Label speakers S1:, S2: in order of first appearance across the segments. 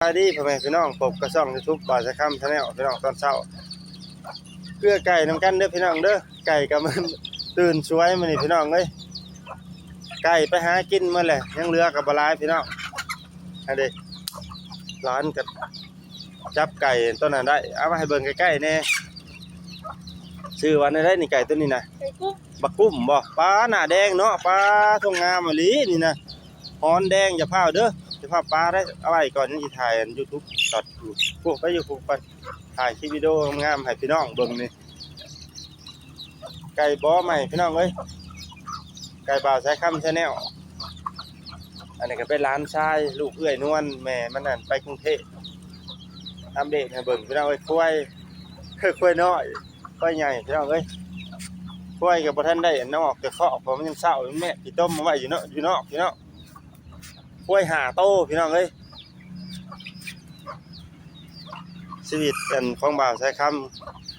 S1: สวัสดีพ่อแม่พี่น้องพบกับช่อง YouTube บ่าวสะค่ำ Channel พี่น้องตอนเช้าเกลือไก่นำกันเด้อพี่น้องเด้อไก่ก็มันตื่นสวยมื้อนี้พี่น้องเอ้ยไก่ไปหากินมื้อแหละยังเหลือก็บ่หลายพี่น้องอันเด้ร้านก็จับไก่ตัวนั้นได้เอามาให้เบิ่งใกล้ๆแน่ชื่อว่าได้นี่ไก่ตัวนี้นะบักกุ้มบ่ปลาหน้าแดงเนาะปลาทงงามอีหลีนี่นะฮอนแดงอย่าพร้าวเด้อจะพาปลาได้เอาไว้ก่อนยังสิถ่าย YouTube ตัดพวกไปอยู่พวกไปถ่ายคลิปวิดีโองามให้พี่น้องเบิ่งนี่ไก่บ่อใหม่พี่น้องเอ้ยไก่บ่าวสายค่ำ Channel อันนี้ก็เป็นร้านชายลูกเอื้อยนวลแม่มันนั่นไปกรุงเทพทำเด็กให้เบิ่งพี่น้องเอ้ยควายน้อยควายใหญ่พี่น้องเอ้ยควายก็บ่ทันได้นอกแต่เคาะเพราะมันยังเศร้าแม่พี่ต้มมาไว้อยู่เนาะอยู่นอกพี่น้องควาย5โตพี่น้องเอ้ยชีวิตอันของบ่าวสายค่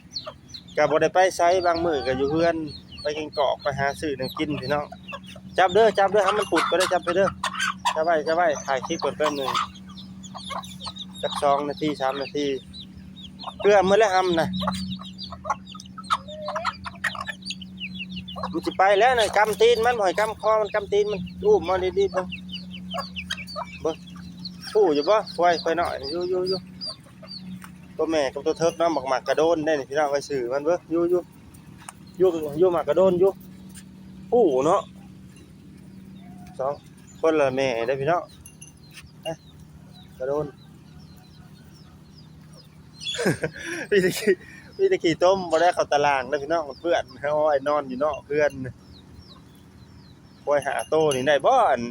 S1: ำก็บ่ได้ไปไสบางมื้อก็อยู่เฮือนไปกินกอกไปหาซื้อนั่นกินพี่น้องจับเด้อให้มันปุดไปเด้อจับไปเด้อจับไว้ถ่ายคลิปก่อนแป๊บนึงสัก2นาที3นาทีเกลือมื้อละหำนะมันสิไปแล้วน่ะกำตีนมันบ่ให้กำคอมันกำตีนมันอุ้มมาดีๆเบิ่งผู้อยู่บ่ควายน้อยอยู่ตัวแม่กับตัวเทิกน้ำหมักกระโดนได้นี่พี่น้องไปสื่อมันเบ้ออยู่หมักกระโดนอยู่ผู้เนาะ2คนละแม่ได้พี่น้องกระโดน มีตะกี้ต้มบ่ได้เข้าตารางได้พี่น้องมันเปื้อนเฮาไอ้นอนอยู่เนาะเพื่อนควาย5โตนี่ได้บ่อัน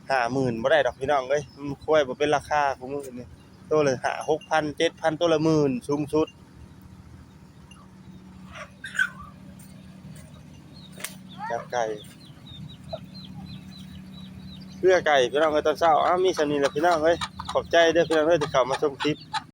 S1: 50,000บ่ได้ดอกพี่น้องเอ้ยมันควายบ่เป็นราคาของมื้อนี้ตัวละ6,000 7,000ตัวละ10,000สูงสุดจับไก่เพื่อไก่พี่น้องเอ้ยตอนเช้ามีสำนี้แหละพี่น้องเอ้ยขอบใจเด้อพี่น้องเอ้ยที่เข้ามาชมคลิป